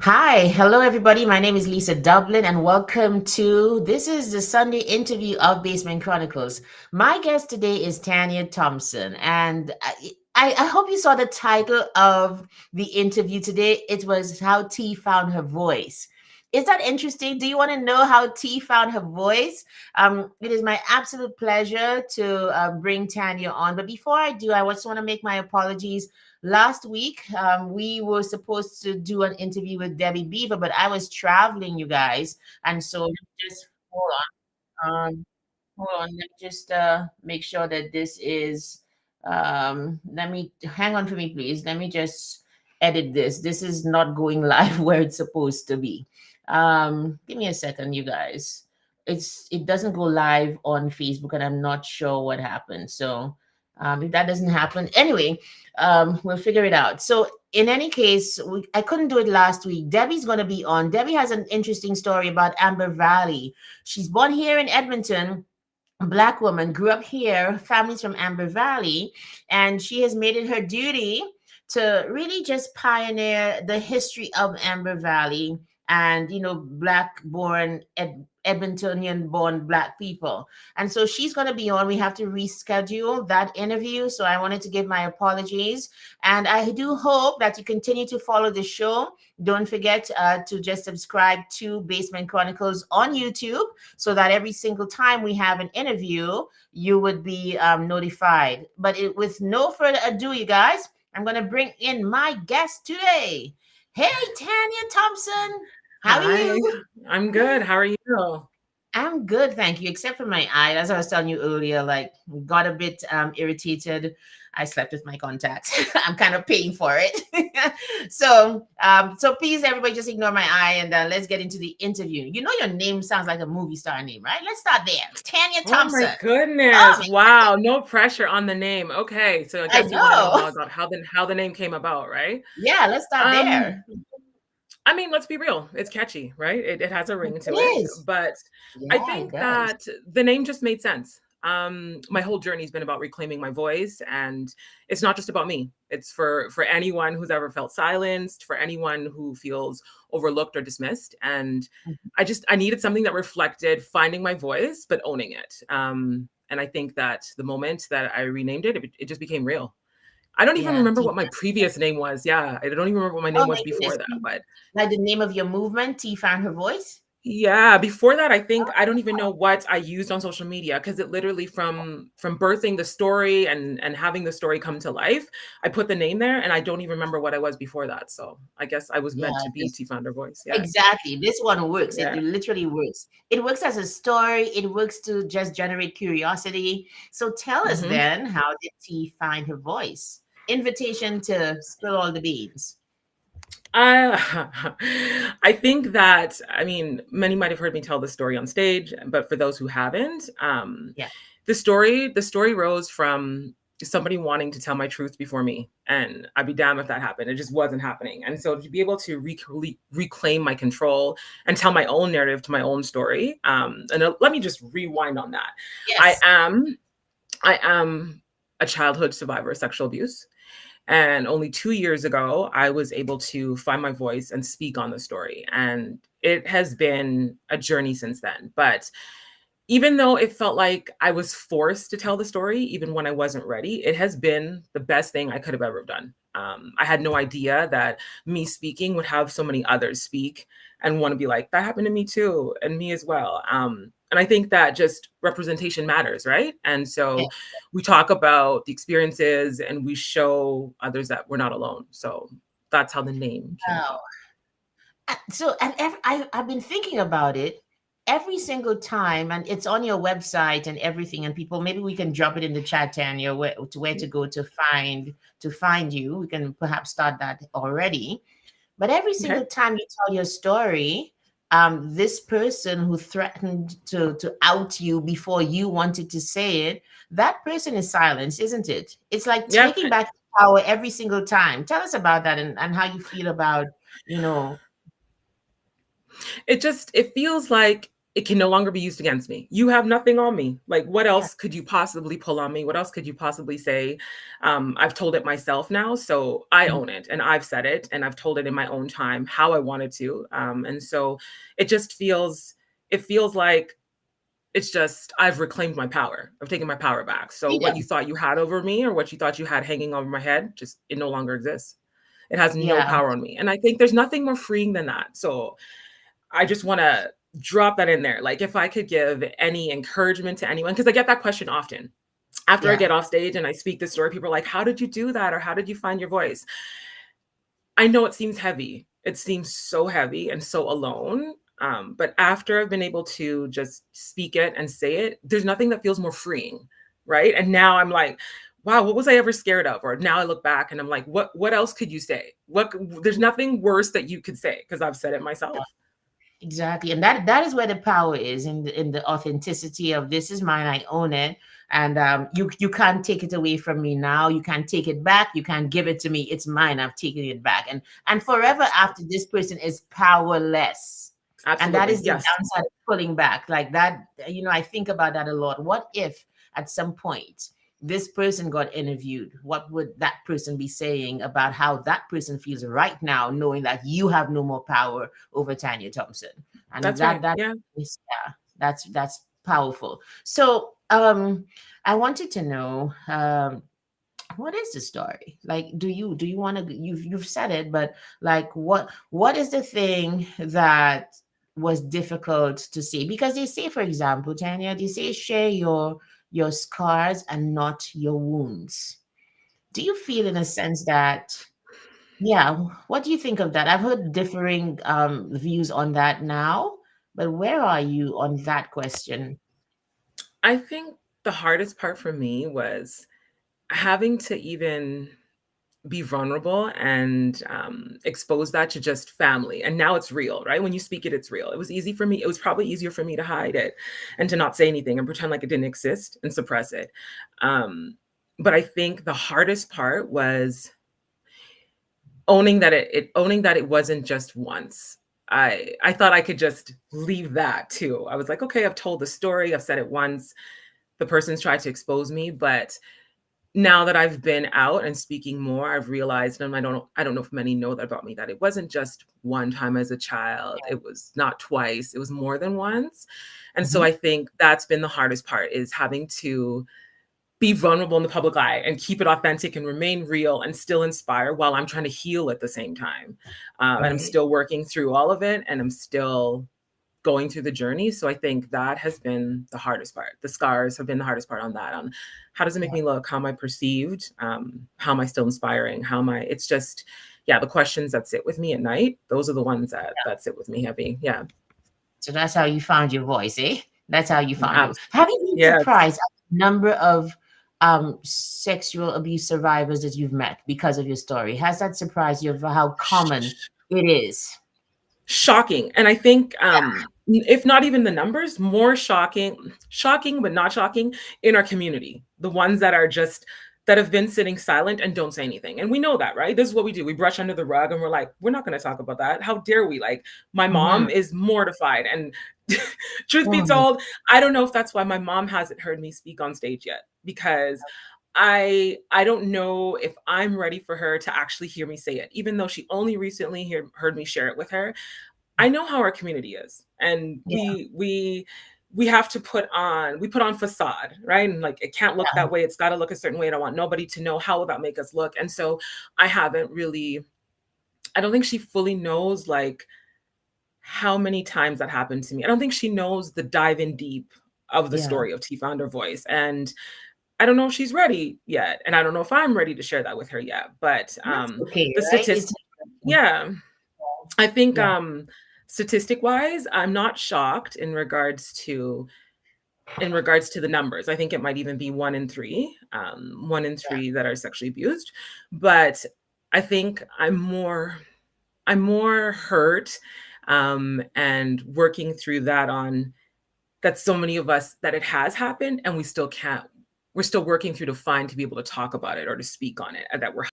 Hi, hello everybody. My name is Lisa Dublin, and welcome to this is the Sunday interview of Basement Chronicles. My guest today is Tanya Thompson, and I hope you saw the title of the interview today. It was How T Found Her Voice. Is that interesting? Do you want to know how T found her voice? It is my absolute pleasure to bring Tanya on. But before I do, I just want to make my apologies. Last week, we were supposed to do an interview with Debbie Beaver, but I was traveling, you guys, and so just hold on. Let me just make sure that this is. Let me hang on for me, please. Let me just edit this. This is not going live where it's supposed to be. Give me a second, you guys. It doesn't go live on Facebook, and I'm not sure what happened. So if that doesn't happen, anyway, we'll figure it out. So in any case, I couldn't do it last week. Debbie's going to be on. Debbie has an interesting story about Amber Valley. She's born here in Edmonton, a Black woman, grew up here, families from Amber Valley, and she has made it her duty to really just pioneer the history of Amber Valley and, Black born, Edmontonian born Black people. And so she's going to be on. We have to reschedule that interview. So I wanted to give my apologies. And I do hope that you continue to follow the show. Don't forget to just subscribe to Basement Chronicles on YouTube so that every single time we have an interview, you would be notified. But with no further ado, you guys, I'm going to bring in my guest today. Hey, Tanya Thompson. How are Hi, you? I'm good. How are you? I'm good, thank you. Except for my eye, as I was telling you earlier, like got a bit irritated. I slept with my contacts. I'm kind of paying for it. So please, everybody, just ignore my eye and let's get into the interview. You know, your name sounds like a movie star name, right? Let's start there. Tanya Oh my Thompson. Oh goodness. my Wow, no pressure on the name. Okay, so I I guess you want to know know. how the name came about, right? Yeah, let's start Um, there. I mean, let's be real. It's catchy, right? It has a ring It to it, is. but I Yeah, it think does. that the name just made sense. My whole journey's been about reclaiming my voice, and it's not just about me. It's for anyone who's ever felt silenced, for anyone who feels overlooked or dismissed. And I needed something that reflected finding my voice but owning it. And I think that the moment that I renamed it, it just became real. I don't even Yeah. remember what my previous name was. Yeah, I don't even remember what my Oh name my was before goodness. that. But Like the name of your movement, T found her voice. yeah, before that, I think I don't even know what I used on social media because it literally from birthing the story and having the story come to life, I put the name there and I don't even remember what I was before that. So I guess I was Yeah, meant to be T Founder Voice. Yeah, exactly. This one works. It yeah. literally works. It works as a story. It works to just generate curiosity. So tell us hmm then, how did T find her voice? Invitation to spill all the beans. I I think that I mean many might have heard me tell the story on stage, but for those who haven't, Yeah. the story rose from somebody wanting to tell my truth before me, and I'd be damned if that happened. It just wasn't happening, and so to be able to reclaim my control and tell my own narrative to my own story, and let me just rewind on that. I Yes. am I am a childhood survivor of sexual abuse. And only 2 years ago, I was able to find my voice and speak on the story. And it has been a journey since then. But even though it felt like I was forced to tell the story, even when I wasn't ready, it has been the best thing I could have ever done. I had no idea that me speaking would have so many others speak and want to be like, that happened to me too, and me as well. And I think that just representation matters, right? And Yeah. so we talk about the experiences and we show others that we're not alone. So that's how the name came Wow. about. So, and I've been thinking about it every single time, and it's on your website and everything. And people, maybe we can drop it in the chat, Tanya, where to go to find you. We can perhaps start that already. But every Okay. single time you tell your story, this person who threatened to out you before you wanted to say it, that person is silenced, isn't it? It's like Yep. taking back power every single time. Tell us about that and how you feel about, you know, It feels like it can no longer be used against me. You have nothing on me. Like, what Yeah. else could you possibly pull on me? What else could you possibly say? I've told it myself now, so I Mm. own it, and I've said it, and I've told it in my own time how I wanted to. And so it just feels, it feels like it's just, I've reclaimed my power. I've taken my power back. So what you Freedom. thought you had over me, or what you thought you had hanging over my head, just it no longer exists. It has no Yeah. power on me. And I think there's nothing more freeing than that. So I just want to drop that in there. Like, if I could give any encouragement to anyone, because I get that question often. After I Yeah. get off stage and I speak this story, people are like, how did you do that? Or how did you find your voice? I know it seems heavy. It seems so heavy and so alone. But after I've been able to just speak it and say it, there's nothing that feels more freeing. Right. And now I'm like, wow, what was I ever scared of? Or now I look back and I'm like, what else could you say? What, there's nothing worse that you could say, because I've said it myself. Exactly. And that is where the power is, in the authenticity of, this is mine, I own it. And you can't take it away from me now. You can't take it back. You can't give it to me. It's mine. I've taken it back. And forever after, this person is powerless. And that Absolutely. is the Yes. downside of pulling back. Like that, I think about that a lot. What if at some point this person got interviewed? What would that person be saying about how that person feels right now, knowing that you have no more power over Tanya Thompson? And That's that right. that Yeah. is, yeah, that's powerful. So I wanted to know, what is the story? Like, do you want to, you've said it, but like, what is the thing that was difficult to say? Because they say, for example, Tanya, they say share your scars and not your wounds. Do you feel, in a sense, that, yeah, what do you think of that? I've heard differing views on that now, but where are you on that question? I think the hardest part for me was having to even be vulnerable and expose that to just family. And now it's real, right? When you speak it, it's real. It was easy for me. It was probably easier for me to hide it and to not say anything and pretend like it didn't exist and suppress it. Um, but I think the hardest part was owning that owning that it wasn't just once. I thought I could just leave that too. I was like, okay, I've told the story, I've said it once. The person's tried to expose me, but now that I've been out and speaking more, I've realized, and I don't know if many know that about me, that it wasn't just one time as a child. It was not twice. It was more than once. And so Mhm. I think that's been the hardest part, is having to be vulnerable in the public eye and keep it authentic and remain real and still inspire while I'm trying to heal at the same time. And I'm Right. still working through all of it, and I'm still going through the journey. So I think that has been the hardest part. The scars have been the hardest part on that. On how does it make Yeah. me look? How am I perceived? How am I still inspiring? How am I? It's just, yeah, the questions that sit with me at night. Those are the ones that sit with me heavy. Yeah. So that's how you found your voice, eh? That's how you found your. Abs- Have you been yes. surprised at the number of sexual abuse survivors that you've met because of your story? Has that surprised you of how common it is? Shocking. And I think if not even the numbers, more shocking but not shocking, in our community, the ones that are just, that have been sitting silent and don't say anything. And we know that, right? This is what we do. We brush under the rug and we're like, we're not going to talk about that. How dare we? Like, my Mm-hmm. mom is mortified. And truth be Mm-hmm. told, I don't know if that's why my mom hasn't heard me speak on stage yet, because I don't know if I'm ready for her to actually hear me say it, even though she only recently heard me share it with her. I know how our community is, and Yeah. we have to put on facade, right? And like, it can't look Yeah. that way. It's got to look a certain way. I don't want nobody to know. How will that make us look? And so I haven't really. I don't think she fully knows, like, how many times that happened to me. I don't think she knows the dive in deep of the Yeah. story of TFoundHerVoice, and I don't know if she's ready yet, and I don't know if I'm ready to share that with her yet. But That's okay, the right? statistic, It's yeah, I think yeah. statistic wise, I'm not shocked in regards to the numbers. I think it might even be one in Yeah. three that are sexually abused. But I think I'm more hurt, and working through that, on that so many of us, that it has happened and we still can't, we're still working through to find, to be able to talk about it or to speak on it, and that we're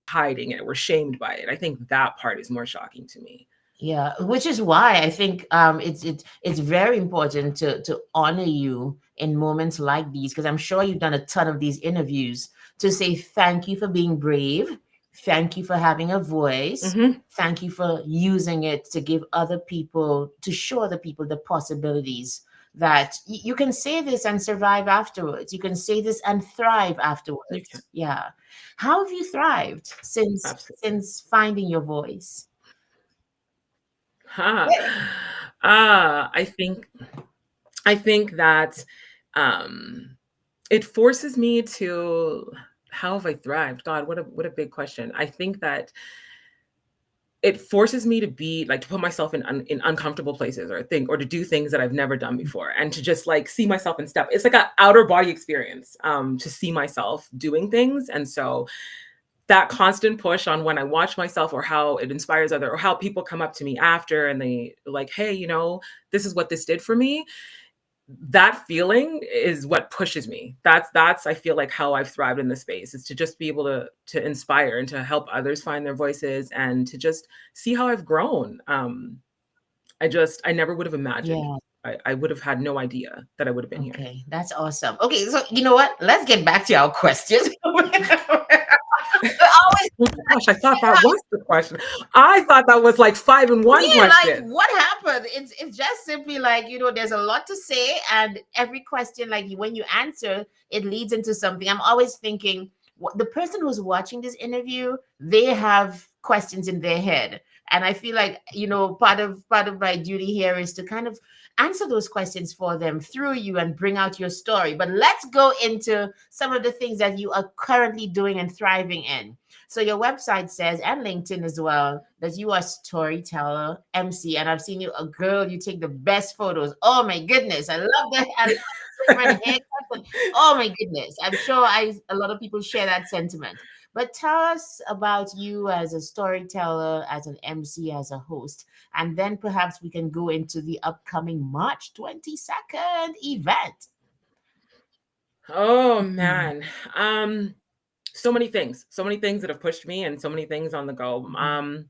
hiding it, we're shamed by it. I think that part is more shocking to me. Yeah, which is why I think it's very important to honor you in moments like these, because I'm sure you've done a ton of these interviews, to say thank you for being brave, thank you for having a voice, Hmm. thank you for using it to give other people, to show other people the possibilities that you can say this and survive afterwards. You can say this and thrive You can. afterwards. Yeah. How have you thrived Absolutely. since finding your voice? Huh. I think that um it forces me to, how have I thrived? God, what a big question. I think that it forces me to be like, to put myself in in uncomfortable places, or think, or to do things that I've never done before, and to just like see myself in step. It's like an outer body experience, to see myself doing things. And so that constant push on when I watch myself, or how it inspires other, or how people come up to me after and they like, hey, this is what this did for me. That feeling is what pushes me. That's I feel like how I've thrived in this space, is to just be able to inspire and to help others find their voices, and to just see how I've grown. I never would have imagined. Yeah. I would have had no idea that I would have been here. Okay, that's awesome. Okay, so you know what? Let's get back to our questions. Always Oh my gosh, I thought that was the question. I thought that was like 5 in 1 me like questions. what happened? It's just simply like, there's a lot to say, and every question, like when you answer, it leads into something. I'm always thinking, what the person who's watching this interview, they have questions in their head. And I feel like, part of my duty here is to kind of answer those questions for them through you and bring out your story. But let's go into some of the things that you are currently doing and thriving in. So your website says, and LinkedIn as well, that you are storyteller, MC, and I've seen you, a girl. You take the best photos. Oh my goodness, I love that. I love the different haircuts. Oh my goodness, I'm sure a lot of people share that sentiment. But tell us about you as a storyteller, as an MC, as a host, and then perhaps we can go into the upcoming March 22nd event. Oh Mhm, man. So many things that have pushed me, and so many things on the go. mhm.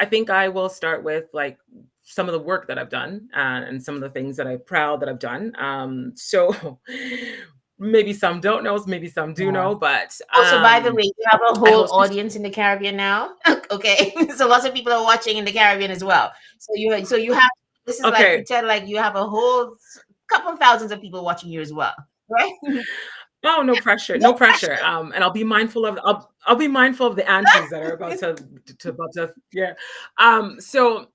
I think I will start with like some of the work that I've done, and some of the things that I'm proud that I've done. So maybe some don't know, maybe some do Yeah. know, but Also, by the way, you have a I whole hosted. audience in the Caribbean now. Okay, so lots of people are watching in the Caribbean as well. So you have, this is like, Okay. pretend like you have a whole couple thousands of people watching you as well, right? Oh, no pressure, No no pressure. pressure. And I'll be mindful of the aunties that are about to yeah. So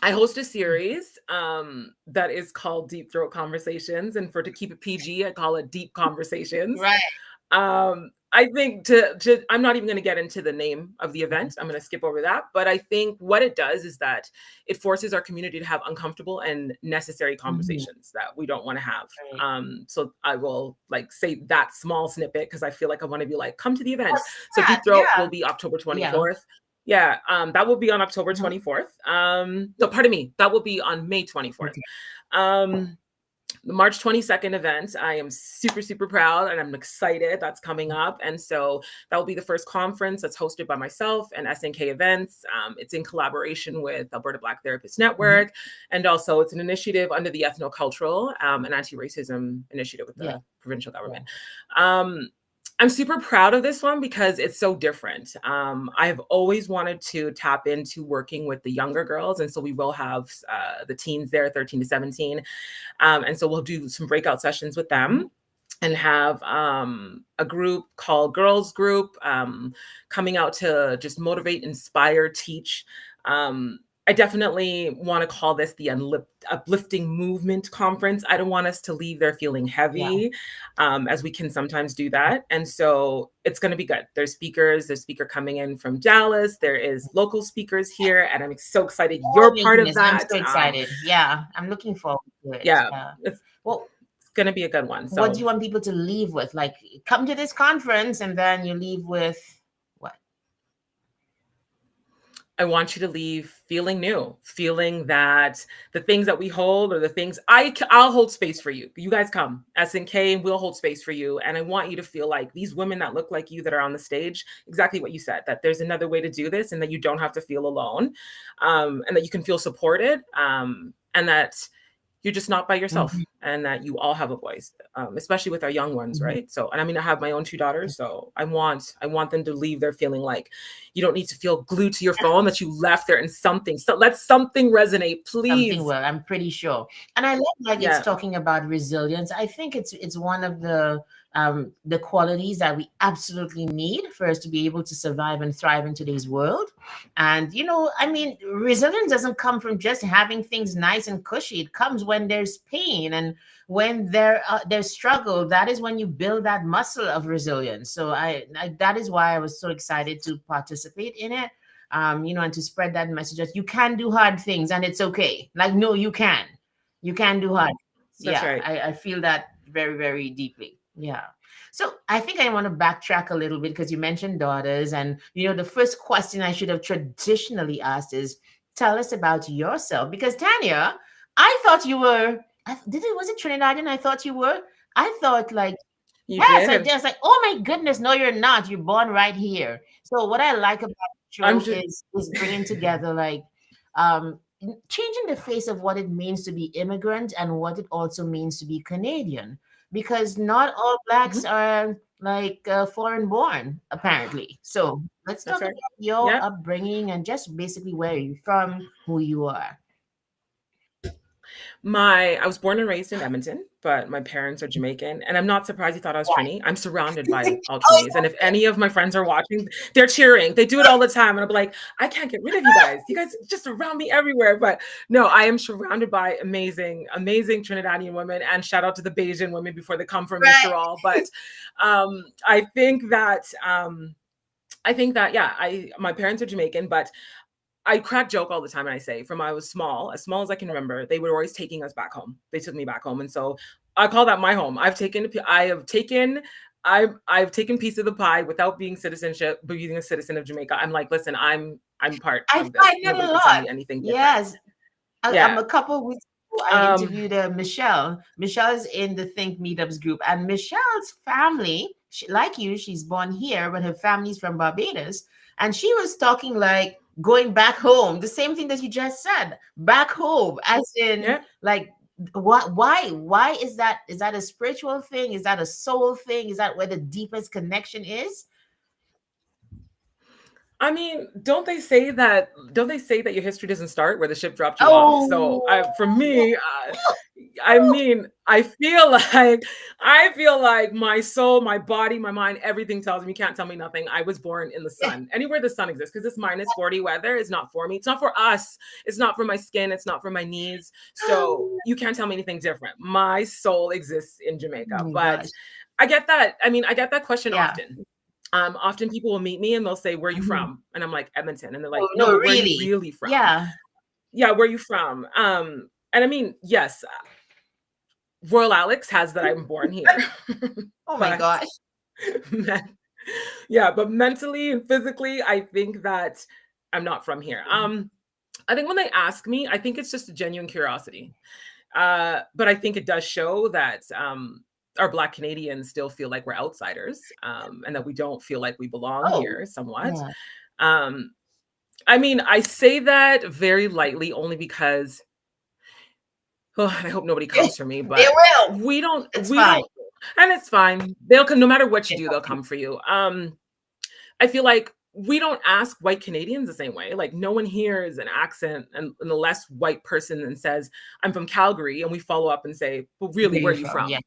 I host a series that is called Deep Throat Conversations, and to keep it PG, I call it Deep Conversations. Right. I think to I'm not even going to get into the name of the event. I'm going to skip over that. But I think what it does is that it forces our community to have uncomfortable and necessary Mhm. conversations that we don't want to have. Right. So I will like say that small snippet, because I feel like I want to be like, come to the event. What's So that? Deep Throat will Yeah. be October Yeah. 24th. Yeah, that will be on October Uh-huh. 24th. No, pardon me, that will be on May 24th. Okay. Um, the March 22nd event, I am super, super proud and I'm excited that's coming up. And so that will be the first conference that's hosted by myself and SNK Events. It's in collaboration with Alberta Black Therapists Mhm. Network. And also it's an initiative under the Ethnocultural and Anti-Racism Initiative with Yeah. the provincial Yeah. government. Um, I'm super proud of this one because it's so different. I've always wanted to tap into working with the younger girls. And so we will have the teens there, 13 to 17. And so we'll do some breakout sessions with Mhm. them and have a group called Girls Group coming out to just motivate, inspire, teach. I definitely want to call this the uplifting movement conference. I don't want us to leave there feeling Yeah. heavy, as we can sometimes do that. And so it's going to be good. There's speakers. There's speaker coming in from Dallas. There is local speakers here, and I'm so excited Oh you're my part of goodness, I'm that. so excited. Yeah, I'm looking forward to it. Yeah, Yeah. it's Well, going to be a good one. what do So you want people to leave with? Like, come to this conference and then you leave with what? I want you to leave feeling new, feeling that the things that we hold, or the things I'll hold space for you. You guys come, SNK, and we'll hold space for you. And I want you to feel like these women that look like you that are on the stage, exactly what you said, that there's another way to do this, and that you don't have to feel alone, and that you can feel supported, and that you're just not by yourself, Mhm, and that you all have a voice, especially with our young ones, mhm. right? So, and I mean, I have my own two daughters, so I want them to leave there feeling like you don't need to feel glued to your phone, that you left there, and something, so let something resonate, Something please. will, I'm pretty sure. And I love like it's Yeah. talking about resilience. I think it's one of the qualities that we absolutely need for us to be able to survive and thrive in today's world. And I mean, resilience doesn't come from just having things nice and cushy. It comes when there's pain and when there's struggle. That is when you build that muscle of resilience. So that is why I was so excited to participate in it, and to spread that message that you can do hard things and it's okay. Like, no, you can. You can do hard things. That's Yeah, right. I feel that very, very deeply. Yeah. So I think I want to backtrack a little bit because you mentioned daughters, and the first question I should have traditionally asked is, tell us about yourself. Because Tanya, I thought you were. Was it Trinidadian? I thought you were. I thought like You Yes, I did. just like, oh my goodness, no, you're not. You're born right here. So what I like about the I'm show just is bringing together like changing the face of what it means to be immigrant and what it also means to be Canadian. Because not all blacks Mhm. are like foreign born, apparently. So let's That's talk right. about your Yeah. upbringing and just basically where you're from, who you are. I was born and raised in Edmonton, but my parents are Jamaican, and I'm not surprised you thought I was Trini. I'm surrounded by all Oh, Trinis, and if any of my friends are watching, they're cheering. They do it all the time, and I'm like, I can't get rid of you guys. You guys just surround me everywhere. But no, I am surrounded by amazing, amazing Trinidadian women, and shout out to the Bajan women before they come for me, right. Sherall. But I think that yeah, I my parents are Jamaican, but I crack joke all the time, and I say, from I was small, as small as I can remember, they were always taking us back home. They took me back home, and so I call that my home. I've taken piece of the pie without being citizenship, but being a citizen of Jamaica. I'm like, listen, I'm part I of this. find that a Nobody can tell lot. me anything different. Yes. Yeah. A couple of weeks ago, I Um. interviewed Michelle. Michelle's in the Think Meetups group, and Michelle's family, like you, she's born here, but her family's from Barbados. And she was talking like going back home, the same thing that you just said, back home, as in Yeah. like what? Why is that? Is that a spiritual thing? Is that a soul thing? Is that where the deepest connection is? I mean, don't they say that your history doesn't start where the ship dropped you off? So, Oh, for me, I mean, I feel like my soul, my body, my mind, everything tells me you can't tell me nothing. I was born in the sun. Anywhere the sun exists, because this -40 weather is not for me. It's not for us. It's not for my skin. It's not for my knees. So oh you can't tell me anything different. My soul exists in Jamaica. my But gosh. I get that. I mean, I get that question Yeah. often. Often people will meet me and they'll say, "Where are you Mhm. from?" And I'm like, "Edmonton." And they're Oh like, "No, no, but where are you really? really from?" Yeah. Yeah, where are you from? And I mean, yes, Royal Alex has that I'm born here. Oh my But gosh. men- yeah, but mentally and physically, I think that I'm not from here. I think when they ask me, I think it's just a genuine curiosity. But I think it does show that our Black Canadians still feel like we're outsiders, and that we don't feel like we belong Oh, here somewhat. yeah. Um, I mean, I say that very lightly only because, oh, and I hope nobody comes for me, They but will. It's we fine. don't, and it's fine. They'll come no matter what you They do, come they'll through. come for you. I feel like we don't ask white Canadians the same way. Like no one hears an accent and a less white person and says, "I'm from Calgary," and we follow up and say, "Well, really, Where where you are you from? Yeah. from?"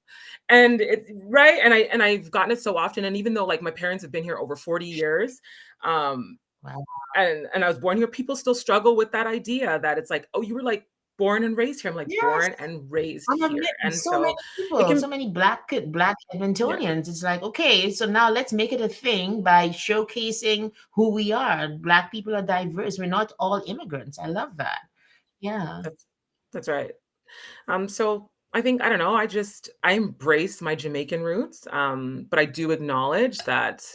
And it's right. And I've gotten it so often. And even though like my parents have been here over 40 years, um, Wow. and I was born here, people still struggle with that idea that it's like, "Oh, you were like born and raised here." I'm like, Yes. born and raised I'm here. admitting And so so many it people, so can, many black yeah, Edmontonians. It's like, okay, so now let's make it a thing by showcasing who we are. Black people are diverse. We're not all immigrants. I love that. Yeah. that's that's right. So I think, I don't know, I embrace my Jamaican roots. But I do acknowledge that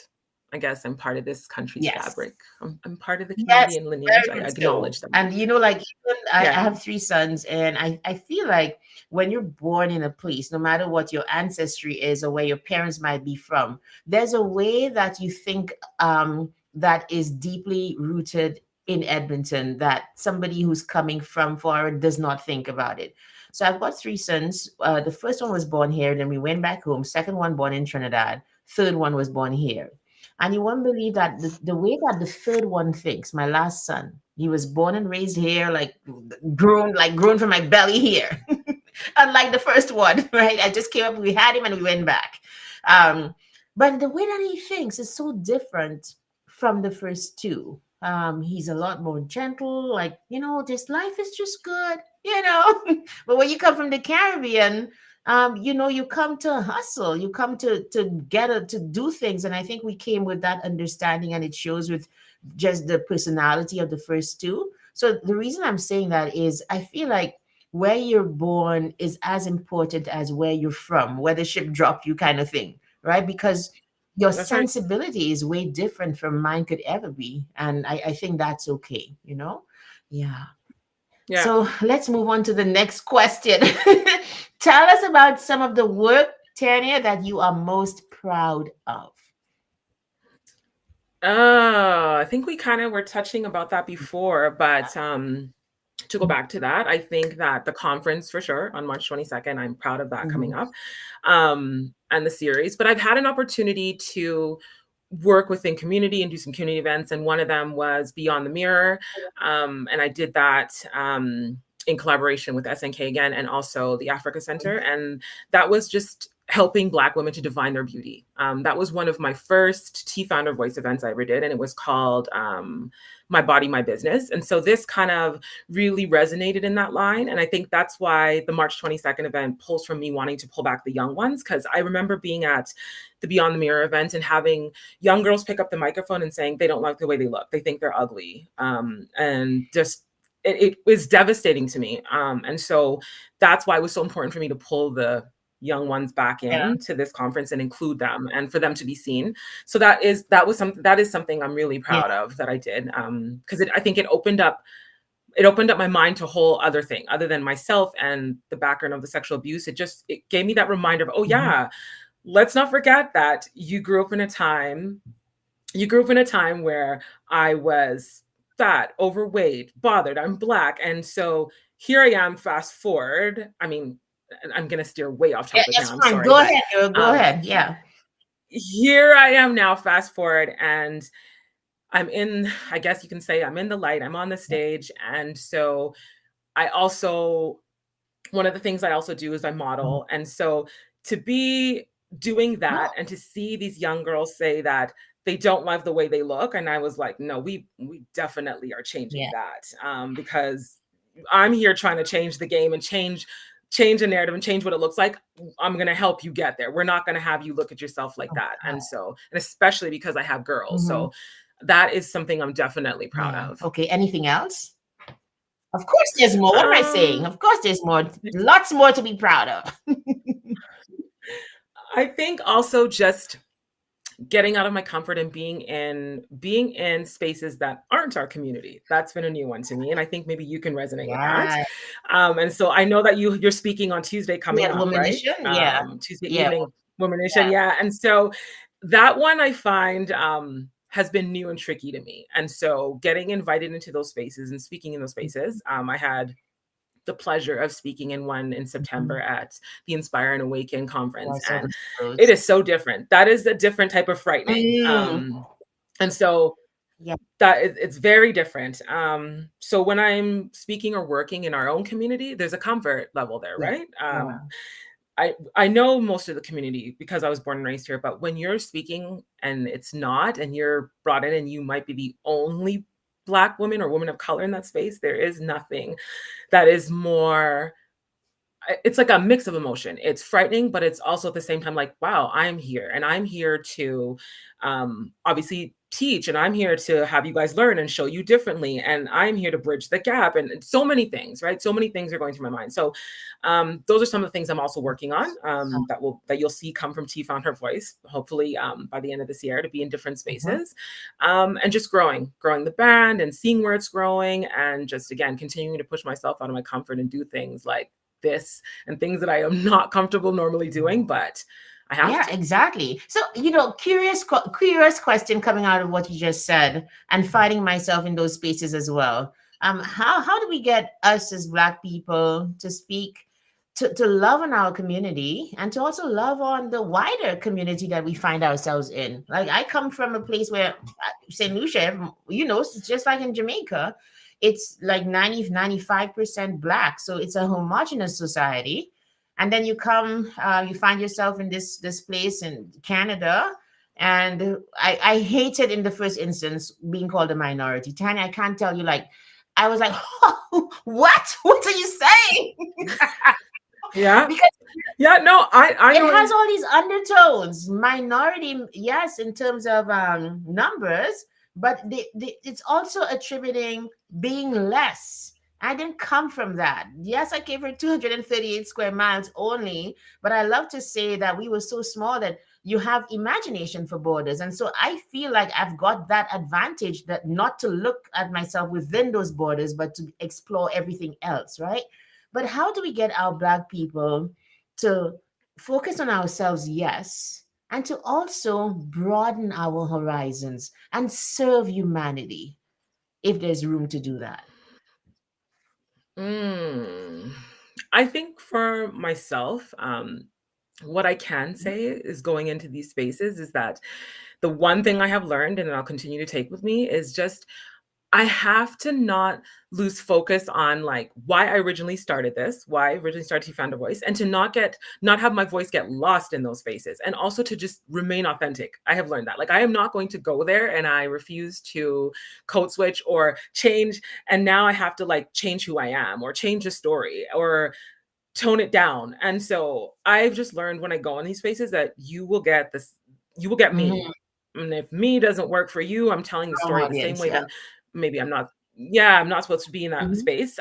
I guess I'm part of this country's Yes. fabric. I'm part of the Yes, Canadian lineage. I very much so. acknowledge them. And like even I Yeah, have three sons, and I feel like when you're born in a place, no matter what your ancestry is or where your parents might be from, there's a way that you think that is deeply rooted in Edmonton that somebody who's coming from foreign does not think about it. So I've got three sons. The first one was born here, then we went back home. Second one born in Trinidad. Third one was born here. And you won't believe that the way that the third one thinks, my last son, he was born and raised here, like grown from my belly here. Unlike the first one, right? I just came up, we had him and we went back. Um, but the way that he thinks is so different from the first two. He's a lot more gentle, like, just life is just good. But when you come from the Caribbean, you come to hustle, you come to do things. And I think we came with that understanding, and it shows with just the personality of the first two. So the reason I'm saying that is I feel like where you're born is as important as where you're from, where the ship dropped you kind of thing, right? Because your that's right. sensibility is way different from mine could ever be. And I think that's okay. Yeah. Yeah. So let's move on to the next question. Tell us about some of the work, Tanya, that you are most proud of. I think we kind of were touching about that before, but to go back to that, I think that the conference for sure on March 22nd, I'm proud of that coming Mhm. up, and the series. But I've had an opportunity to work within community and do some community events, and one of them was Beyond the Mirror, and I did that in collaboration with SNK again, and also the Africa Center, and that was just helping Black women to define their beauty. That was one of my first TFoundHerVoice events I ever did, and it was called My Body, My Business. And so this kind of really resonated in that line. And I think that's why the March 22nd event pulls from me wanting to pull back the young ones, because I remember being at the Beyond the Mirror event and having young girls pick up the microphone and saying they don't like the way they look. They think they're ugly. And just, it was devastating to me. And so that's why it was so important for me to pull the young ones back Yeah. into this conference and include them and for them to be seen. So that is something I'm really Yeah. proud of that I did. Because I think it opened up my mind to a whole other thing other than myself and the background of the sexual abuse. It gave me that reminder of, oh Mhm. yeah, let's not forget that you grew up in a time where I was fat, overweight, bothered, I'm Black. And so here I am, fast forward. I mean, I'm going to steer way off Yeah, topic now. that's I'm fine. sorry. Go But ahead, girl. Go um, ahead. Yeah. here I am now, fast forward. And I guess you can say I'm in the light, I'm on the stage. And so I also, one of the things I also do is I Mhm. model. And so to be doing No. that and to see these young girls say that they don't love the way they look, and I was like, no, we definitely are changing Yeah. that, because I'm here trying to change the game and change a narrative and change what it looks like. I'm going to help you get there. We're not going to have you look at yourself like Oh, that. God. And especially because I have girls, Mhm. so that is something I'm definitely proud Yeah. of. Okay. Anything else? Of course, there's more. What am I saying? um Of course, there's more. Lots more to be proud of. I think also just getting out of my comfort and being in spaces that aren't our community. That's been a new one to me, and I think maybe you can resonate with that. Yeah. And so I know that you're speaking on Tuesday Yeah. coming up, right? Womanition. Yeah. Tuesday Yeah. evening, Woman Yeah. Nation, yeah. And so that one I find has been new and tricky to me. And so getting invited into those spaces and speaking in those spaces, I had the pleasure of speaking in one in Mhm. September at the Inspire and Awaken Yeah, I conference. saw And the it photos. is so different. That is a different type of frightening. Mm. And so Yeah. it's very different. So when I'm speaking or working in our own community, there's a comfort level there, Yeah. right? Yeah. I know most of the community because I was born and raised here, but when you're speaking and it's not, and you're brought in and you might be the only Black woman or woman of color in that space, there is nothing that is more, it's like a mix of emotion. It's frightening, but it's also at the same time like, wow, I'm here and I'm here to obviously teach, and I'm here to have you guys learn and show you differently, and I'm here to bridge the gap, and so many things, right? So many things are going through my mind. So those are some of the things I'm also working on, that you'll see come from T Found Her Voice, hopefully by the end of this year, to be in different Mhm. spaces, and just growing the band and seeing where it's growing, and just again continuing to push myself out of my comfort and do things like this and things that I am not comfortable normally doing, but I have Yeah, to. exactly. So, curious question coming out of what you just said, and finding myself in those spaces as well. How do we get us as Black people to speak, to love on our community, and to also love on the wider community that we find ourselves in? Like, I come from a place where St. Lucia, it's just like in Jamaica, it's like 95% Black, so it's a homogenous society. And then you find yourself in this place in Canada, and I hated in the first instance being called a minority. Tanya, I can't tell you, like, I was like, what are you saying? Yeah. Because Yeah, no, I it know. has all these undertones. Minority, yes, in terms of numbers, but it's also attributing being less. I didn't come from that. Yes, I came from 238 square miles only, but I love to say that we were so small that you have imagination for borders. And so I feel like I've got that advantage, that not to look at myself within those borders, but to explore everything else, right? But how do we get our Black people to focus on ourselves, yes, and to also broaden our horizons and serve humanity if there's room to do that? Mm, I think for myself, what I can say is going into these spaces is that the one thing I have learned and I'll continue to take with me is just I have to not lose focus on like why I originally started this, why I originally started To Found a Voice, and to not have my voice get lost in those spaces, and also to just remain authentic. I have learned that. Like I am not going to go there and I refuse to code switch or change, and now I have to like change who I am or change a story or tone it down. And so I've just learned when I go in these spaces that you will get this, you will get me. Mhm. And if me doesn't work for you, I'm telling the Wrong story the same audience, way, yeah. then maybe I'm not supposed to be in that Mhm. space.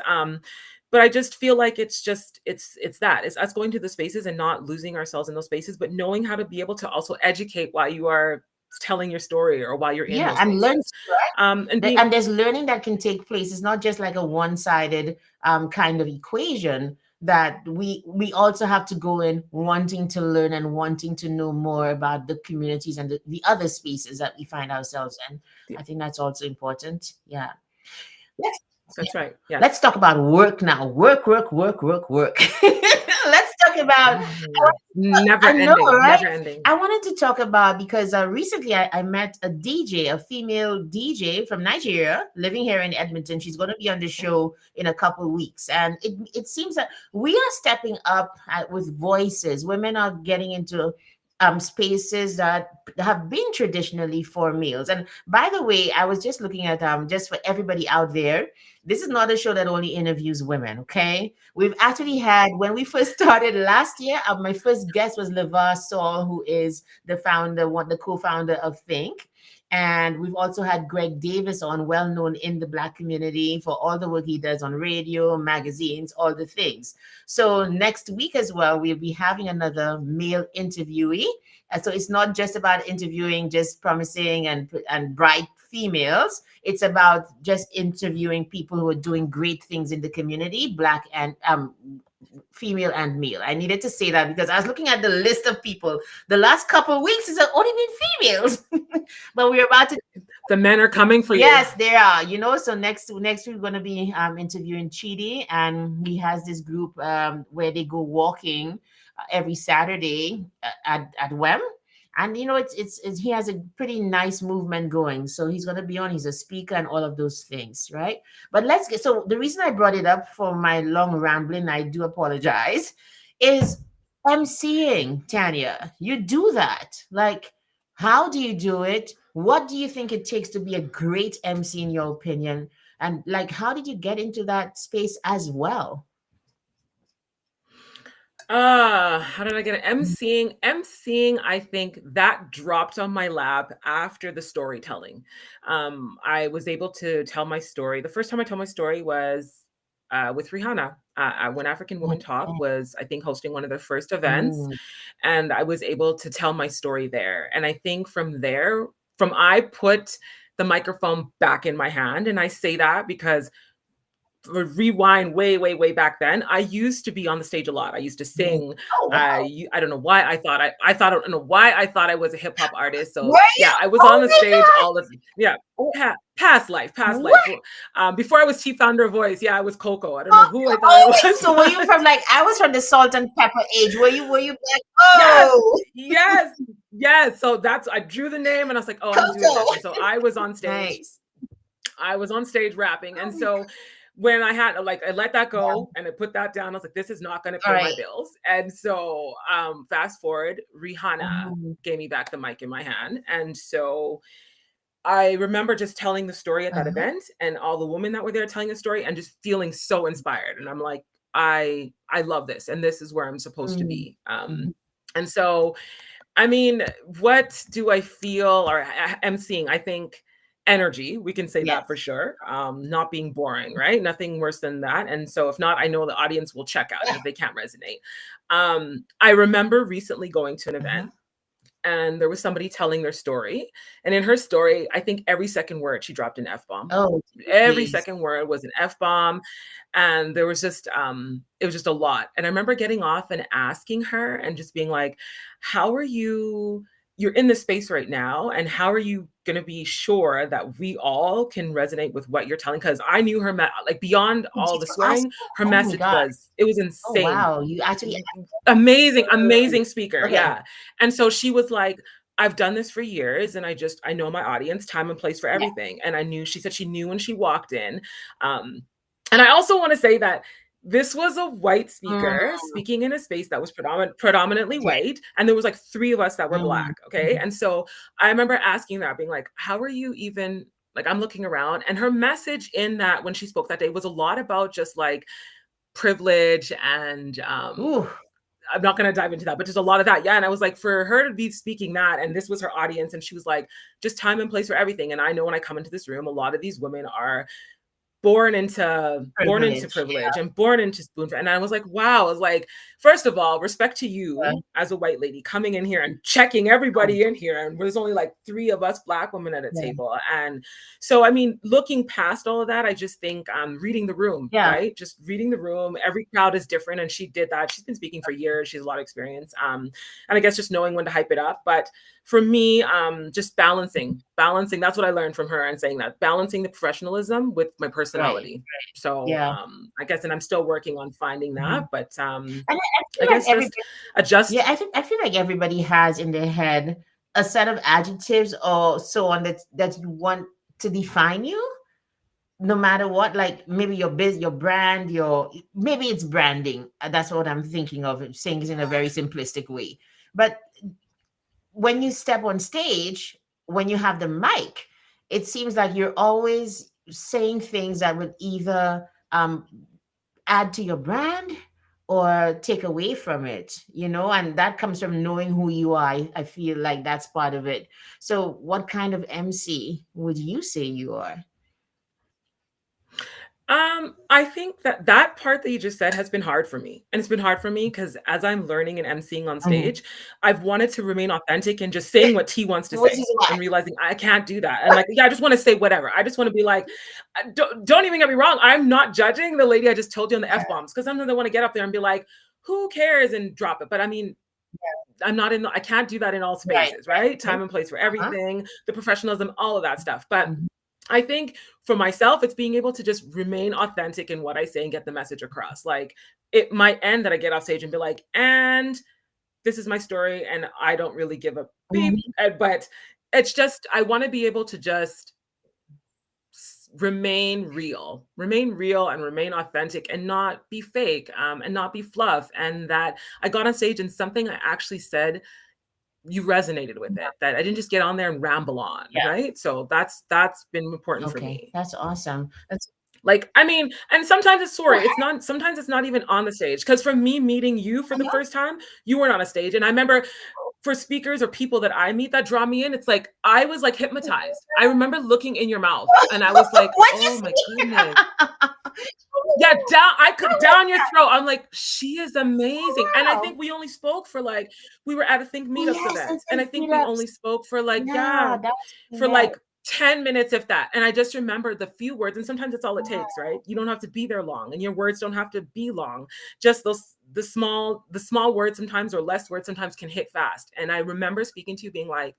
But I just feel like it's us going to the spaces and not losing ourselves in those spaces, but knowing how to be able to also educate while you are telling your story or while you're in Yeah, those and learn, spaces. right? And being And there's learning that can take place. It's not just like a one-sided kind of equation, that we also have to go in wanting to learn and wanting to know more about the communities and the other spaces that we find ourselves in. I think that's also important. Yeah. Let's that's right. let's Yes. talk about work now. Work, work, work, work, work. Let's talk about. Never I know, ending, right? never ending. I wanted to talk about, because recently I met a DJ, a female DJ from Nigeria, living here in Edmonton. She's going to be on the show in a couple of weeks, and it seems that we are stepping up with voices. Women are getting into spaces that have been traditionally for males. And by the way, I was just looking at just for everybody out there, this is not a show that only interviews women, okay? We've actually had, when we first started last year, my first guest was Levar Saul, who is the co-founder of Think. And we've also had Greg Davis on, well known in the Black community for all the work he does on radio, magazines, all the things. So next week as well, we'll be having another male interviewee. So it's not just about interviewing just promising and bright females. It's about just interviewing people who are doing great things in the community, Black and female and male. I needed to say that because I was looking at the list of people. The last couple of weeks has only been females, but we're about to. The men are coming for you. Yes, there are. So next week we're going to be interviewing Chidi, and he has this group where they go walking every Saturday at WEM. And it's he has a pretty nice movement going. So he's going to be on. He's a speaker and all of those things, right? But let's get. So the reason I brought it up for my long rambling, I do apologize, is emceeing. Tanya, you do that, like. How do you do it? What do you think it takes to be a great MC in your opinion? And like, how did you get into that space as well? How did I get it? emceeing, I think that dropped on my lap after the storytelling. I was able to tell my story. The first time I told my story was with Rihanna. When African Women Talk Okay. was, I think, hosting one of their first events, Mm, and I was able to tell my story there. And I think from there, from I put the microphone back in my hand, and I say that because rewind way, way, way back then, I used to be on the stage a lot. I used to mm. sing. Oh, wow. I don't know why I don't know why I thought I was a hip hop artist. Were So you? yeah, I was on Oh the my stage God. all the yeah. Past life, past life. What? Before I was TFoundHerVoice, voice, yeah, I was Coco. I don't know who I thought I Oh, wait. was, So were you but from like I was from the salt and pepper age? Were you like, yes, oh, yes, yes. So that's I drew the name and I was like, oh, I'm doing Coco? this. And so I was on stage. Nice. I was on stage rapping. Oh And my so when I had like I let that God. go and I put that down, I was like, this is not going to All pay my right. bills. And so fast forward, Rihanna Mhm. gave me back the mic in my hand. And so I remember just telling the story at that Uh-huh. event and all the women that were there telling the story and just feeling so inspired. And I'm like, I love this and this is where I'm supposed to Mm, be. mhm. And so I mean, what do I feel or am seeing? I think energy, we can say that for Yes. sure. Not being boring, right? Nothing worse than that. And so if not, I know the audience will check out if they can't resonate. I remember recently going to an Uh-huh. event and there was somebody telling their story. And in her story, I think every second word she dropped an F bomb. Oh, Every geez. second word was an F bomb. And there was just, it was just a lot. And I remember getting off and asking her and just being like, how are you? You're in this space right now. And how are you going to be sure that we all can resonate with what you're telling? Because I knew her, like beyond Oh, all geez, the you asked swearing, her? her Oh my message God. was, it was Oh, insane. wow. You actually Amazing, oh, amazing speaker. okay. Yeah. And so she was like, I've done this for years and I know my audience, time and place for Yeah. everything. And I knew, she said she knew when she walked in. Um, and I also want to say that this was a white Mm, speaker speaking in a space that was predominantly okay. white. And there was like three of us that were Mm, black. Okay. mhm. And so I remember asking that, being like, how are you even like, I'm looking around and her message in that when she spoke that day was a lot about just like privilege and Ooh, I'm not going to dive into that, but just a lot of that. Yeah. And I was like, for her to be speaking that, and this was her audience, and she was like, just time and place for everything. And I know when I come into this room, a lot of these women are born into privilege. privilege and born into spoon. And I was like, wow. I was like, first of all, respect to Yeah. you as a white lady coming in here and checking Oh, everybody in here. And there's only like three of us black women at a yeah. table. And so I mean, looking past all of that, I just think reading the room, Yeah. right? Just reading the room. Every crowd is different. And she did that. She's been speaking for years. She has a lot of experience. And I guess just knowing when to hype it up. But for me, just balancing, that's what I learned from her, and saying that balancing the professionalism with my Right. personality. So Yeah. I guess, and I'm still working on finding Mhm. that, but And I I feel like guess just everybody, adjust. yeah, I feel like everybody has in their head a set of adjectives or so on that you want to define you, no matter what. Like maybe your your brand, your maybe it's branding. That's what I'm thinking of, saying it in a very simplistic way. But when you step on stage, when you have the mic, it seems like you're always saying things that would either add to your brand or take away from it, and that comes from knowing who you are. I feel like that's part of it. So, what kind of MC would you say you are? I think that that part that you just said has been hard for me. And it's been hard for me because as I'm learning and emceeing on Mhm. stage, I've wanted to remain authentic and just saying what T wants to Which say is why. and realizing I can't do that. And like, yeah, I just want to say whatever. I just want to be like, don't even get me wrong. I'm not judging the lady I just told you on the F bombs because I'm not the one to get up there and be like, who cares and drop it. But I mean, I'm not in, I can't do that in all Right, spaces, right? right. Time and place for Uh-huh. everything, the professionalism, all of that stuff. But Mhm. I think for myself, it's being able to just remain authentic in what I say and get the message across. Like it might end that I get off stage and be like, and this is my story, and I don't really give a beep. Mhm. But it's just, I want to be able to just remain real and remain authentic and not be fake and not be fluff. And that I got on stage and something I actually said, you resonated with Yeah. it, that I didn't just get on there and ramble on, Yeah. right? So that's been important for Okay, me. that's awesome. That's Like, I mean, and sometimes it's Go sorry, ahead. it's not sometimes it's not even on the stage. Because for me meeting you for the Uh-huh. first time, you weren't on a stage. And I remember for speakers or people that I meet that draw me in, it's like I was like hypnotized. I remember looking in your mouth and I was like, What'd you oh my goodness. say? Yeah, down I could Oh down your throat. I'm like, she is amazing. And I wow. think we only spoke for like we were at a Think Meetups Yes, event. and And I think think we meetups. only spoke for like, Yeah, yeah, that was for yes. like 10 minutes if that. And I just remember the few words, and sometimes it's all it Wow. takes, right? You don't have to be there long and your words don't have to be long. Just those the small words sometimes or less words sometimes can hit fast. And I remember speaking to you being like,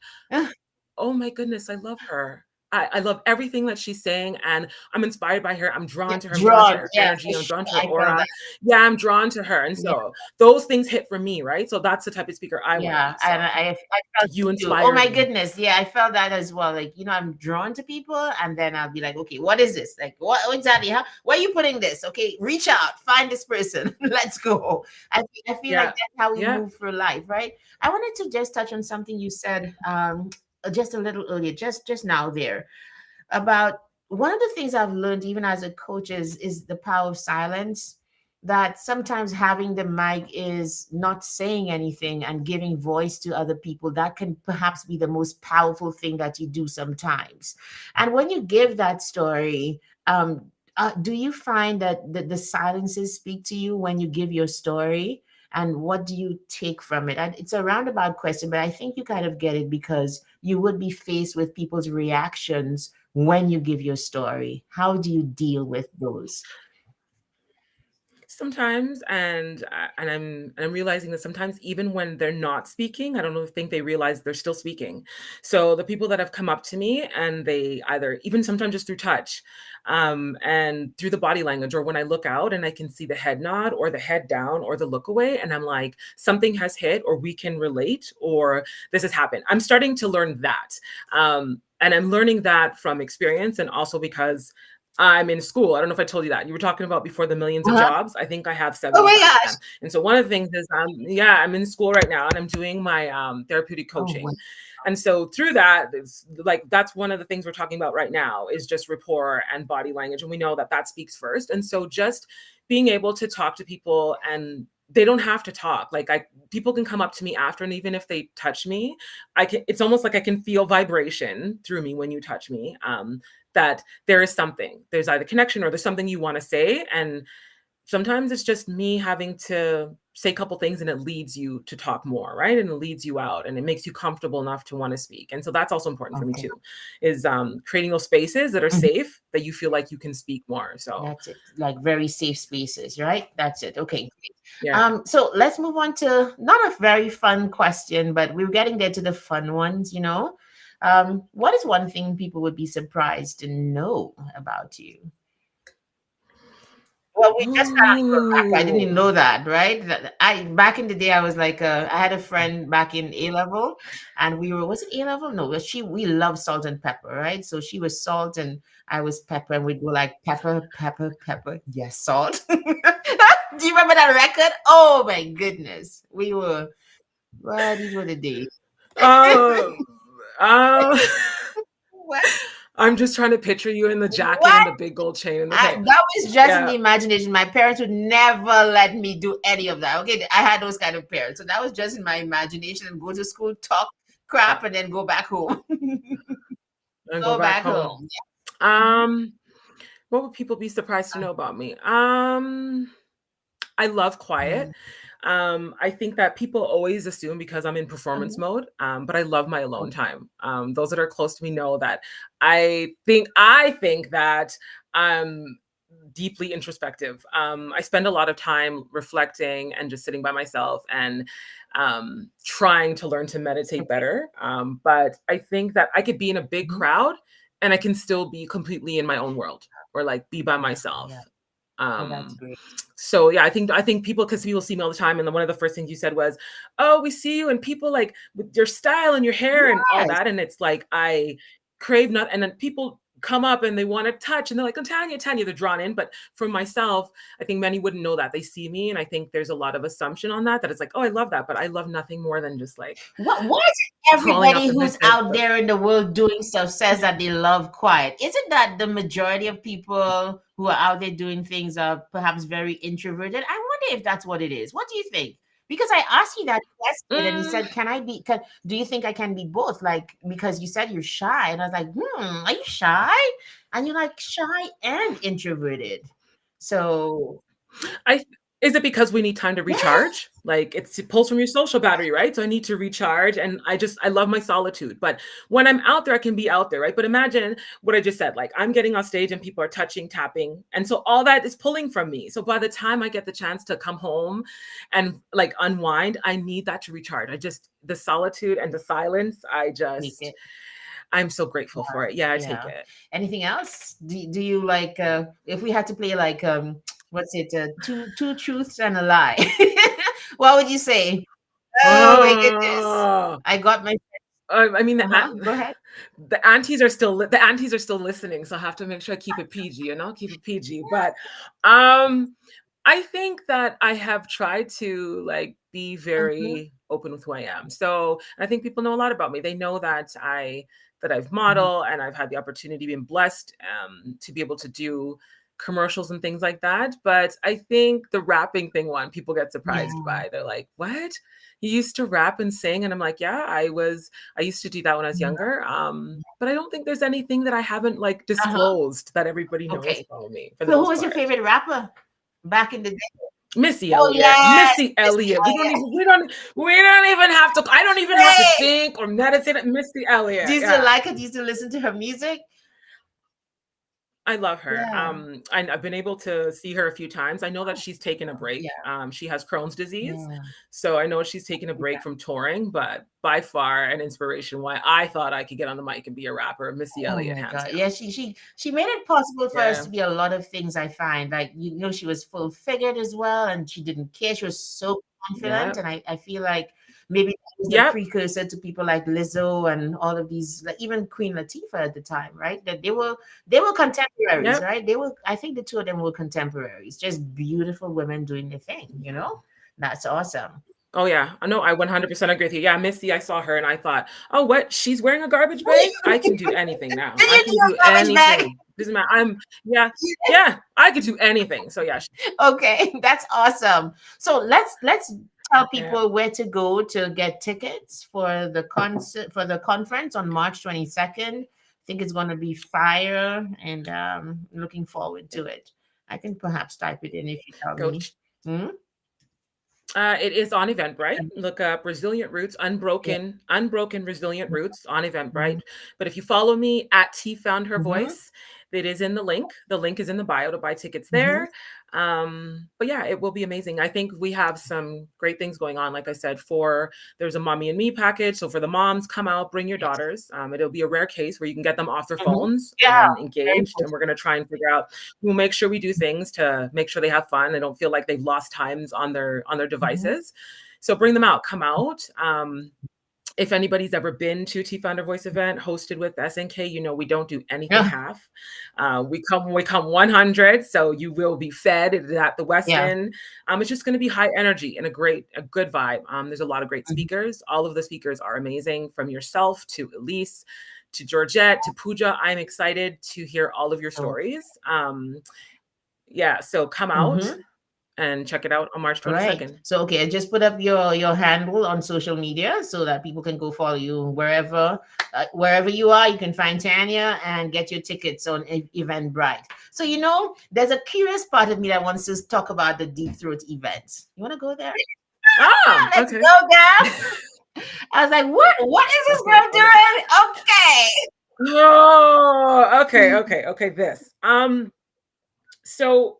oh my goodness, I love her. I love everything that she's saying, and I'm inspired by her. I'm Yeah, drawn to her. I'm drawn to drawn. her Yeah, energy. for I'm sure. drawn to her I felt aura. that. Yeah, I'm drawn to her. And Yeah, so those things hit for me, right? So that's the type of speaker I want to yeah, be. and So I felt you it too. Oh inspired my me. goodness, yeah, I felt that as well. Like, I'm drawn to people, and then I'll be like, okay, what is this? Like, what exactly? How? Where are you putting this? Okay, reach out, find this person. Let's go. I feel like Yeah. that's how we Yeah. move through life, right? I wanted to just touch on something you said just a little earlier, just now there about one of the things I've learned even as a coach is the power of silence. That sometimes having the mic is not saying anything and giving voice to other people. That can perhaps be the most powerful thing that you do sometimes. And when you give that story, do you find that the silences speak to you when you give your story? And what do you take from it? And it's a roundabout question, but I think you kind of get it because you would be faced with people's reactions when you give your story. How do you deal with those? Sometimes, and I'm realizing that sometimes even when they're not speaking, I don't know, think they realize they're still speaking. So the people that have come up to me and they either even sometimes just through touch, and through the body language, or when I look out and I can see the head nod or the head down or the look away, and I'm like, something has hit, or we can relate, or this has happened. I'm starting to learn that, and I'm learning that from experience, and also because I'm in school. I don't know if I told you that. You were talking about before the millions of Uh-huh. jobs. I think I have Oh my 75 of gosh. them. And so one of the things is, yeah, I'm in school right now and I'm doing my therapeutic Oh, wow. coaching. And so through that, it's like that's one of the things we're talking about right now is just rapport and body language. And we know that that speaks first. And so just being able to talk to people, and they don't have to talk. Like people can come up to me after, and even if they touch me, it's almost like I can feel vibration through me when you touch me. That there is something, there's either connection or there's something you want to say. And sometimes it's just me having to say a couple things and it leads you to talk more, right? And it leads you out and it makes you comfortable enough to want to speak. And so that's also important for me Okay. too, is creating those spaces that are Mhm. safe, that you feel like you can speak more. So That's it. Like very safe spaces, right? That's it. Okay. yeah. So let's move on to not a very fun question, but we're getting there to the fun ones. What is one thing people would be surprised to know about you? Well, we just found you back. I didn't even Ooh. know that, right? I back in the day, I was like, I had a friend back in A level, and was it A level? No, but we love salt and pepper, right? So she was salt, and I was pepper, and we'd go like pepper, pepper, pepper. Yes, salt. Do you remember that record? Oh my goodness, well, these were the days. Um, um, What? I'm just trying to picture you in the jacket What? and the big gold chain and the coat. That was just in the Yeah. imagination. My parents would never let me do any of that. Okay, I had those kind of parents, so that was just in my imagination. And go to school, talk crap, and then go back home. And go Go back back home. home. Um, what would people be surprised to know about me? I love quiet. Mm, I think that people always assume because I'm in performance mhm. mode, but I love my alone Okay. time. Those that are close to me know that I think that I'm deeply introspective. I spend a lot of time reflecting and just sitting by myself and trying to learn to meditate Okay. better. But I think that I could be in a big Mhm. crowd and I can still be completely in my own world or like be by Yeah. Yeah. myself. Oh, that's Um, great. so yeah, I think people, because people see me all the time, and then one of the first things you said was, "Oh, we see you, and people like with your style and your hair and all Yes. that," and it's like I crave not, and then people come up and they want to touch, and they're like, "Oh, Tanya, Tanya," they're drawn in. But for myself, I think many wouldn't know that they see me, and I think there's a lot of assumption on that it's like, "Oh, I love that," but I love nothing more than just like Why is it crawling everybody up in who's bed. out there in the world doing stuff says that they love quiet? Isn't that the majority of people who are out there doing things are perhaps very introverted. I wonder if that's what it is. What do you think? Because I asked you that question and you Mm, said, do you think I can be both? Like, because you said you're shy. And I was like, are you shy? And you're like shy and introverted. So, I is it because we need time to yes, recharge? Like it pulls from your social battery, right? So I need to recharge and I love my solitude. But when I'm out there, I can be out there, right? But imagine what I just said. Like I'm getting on stage and people are touching, tapping. And so all that is pulling from me. So by the time I get the chance to come home and like unwind, I need that to recharge. The solitude and the silence, take it. I'm so grateful for it. Yeah, I take Yeah. it. Anything else? Do you like if we had to play like what's it two truths and a lie? What would you say? Oh my goodness. Oh, I got my I mean, uh-huh. Go ahead. the aunties are still listening, so I have to make sure I keep it PG, keep it PG. But um, I think that I have tried to like be Mm-hmm. very open with who I am. So I think people know a lot about me. They know that I've Mm-hmm. modeled and I've had the opportunity, been blessed to be able to do commercials and things like that. But I think the rapping thing one people get surprised Yeah. by. They're like, "What? You used to rap and sing?" And I'm like, "Yeah, I used to do that when I was Yeah. younger." But I don't think there's anything that I haven't like Uh-huh. disclosed that everybody knows Okay. about me for the So who most was your part. favorite rapper back in the day? Missy Oh Elliott. yes, Missy Missy Elliott. Elliott. We don't even have to I don't even have to Hey, think or meditate. Missy do Elliott. you still Yeah. like her? Do you still listen to her music? I love her. Yeah. I've been able to see her a few times. I know that Oh, she's taken a yeah. break. She has Crohn's disease, Yeah. so I know she's taken a break Yeah. from touring. But by far, an inspiration why I thought I could get on the mic and be a rapper, Missy Oh Elliott, my hands God. Yeah, down. she made it possible for us Yeah. to be a lot of things, I find. Like, she was full figured as well, and she didn't care. She was so confident. Yeah. And I feel like maybe that was the Yep. precursor to people like Lizzo and all of these, like even Queen Latifah at the time, right? That they were contemporaries, Yep. right? I think the two of them were contemporaries, just beautiful women doing their thing. That's awesome. Oh yeah, I know. I 100% agree with you. Yeah, Missy, I saw her and I thought, oh, what? She's wearing a garbage bag? I can do anything now. Did I you do can do a garbage bag? anything. Doesn't matter. Yeah, yeah. I could do anything. So yeah, Okay, that's awesome. So let's tell yeah. people where to go to get tickets for the concert for the conference on March 22nd. I think it's going to be fire, and looking forward to it. I can perhaps type it in if you tell Go. me. Hmm? It is on Eventbrite. Look up Resilient Roots, Yeah. Unbroken Resilient Roots on Mm-hmm. Eventbrite. But if you follow me at T Found Her Mm-hmm. Voice, it is in the link. The link is in the bio to buy tickets Mm-hmm. there. But yeah, it will be amazing. I think we have some great things going on. Like I said, there's a mommy and me package. So for the moms, come out, bring your Yes. daughters. It'll be a rare case where you can get them off their Mm-hmm. phones Yeah. and Very engaged. And important. we're gonna try and figure out we'll make sure we do things to make sure they have fun. They don't feel like they've lost times on their Mm-hmm. devices. So bring them out, come out. If anybody's ever been to T Founder Voice event hosted with SNK, we don't do anything Yeah. half. We come 100, so you will be fed at the Yeah. Westin. It's just going to be high energy and a good vibe. There's a lot of great Mhm. speakers. All of the speakers are amazing, from yourself to Elise to Georgette to Pooja. I'm excited to hear all of your So, stories. Yeah, so come out mhm. and check it out on March Right. 22nd. So okay, just put up your handle on social media so that people can go follow you wherever you are. You can find Tanya and get your tickets on Eventbrite. So there's a curious part of me that wants to talk about the Deep Throat event. You want to go there? Ah, Let's okay. go, girl. I was like, what is this Okay, girl doing? Okay. oh, okay. This. So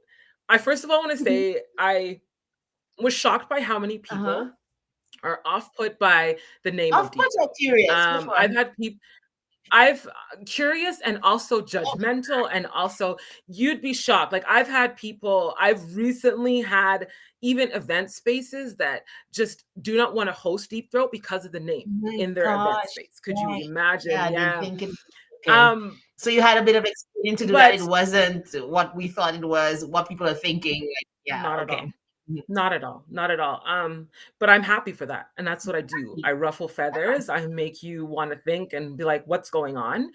I first of all want to Mhm. say I was shocked by how many Uh-huh. people are off put by the name Of of Deep course, I'm Throat. curious. Which I've one? had people I've curious and also judgmental, and also you'd be shocked. Like I've recently had even event spaces that just do not want to host Deep Throat because of the name My in their event gosh. space. Could you Right. imagine? Yeah, they Yeah. think it. Okay. Um, So you had a bit of experience to do that. It but wasn't what we thought it was, what people are thinking. Like, yeah, not at okay. all. Mhm. Not at all. Not at all. But I'm happy for that. And that's what I do. I ruffle feathers. I make you want to think and be like, what's going on?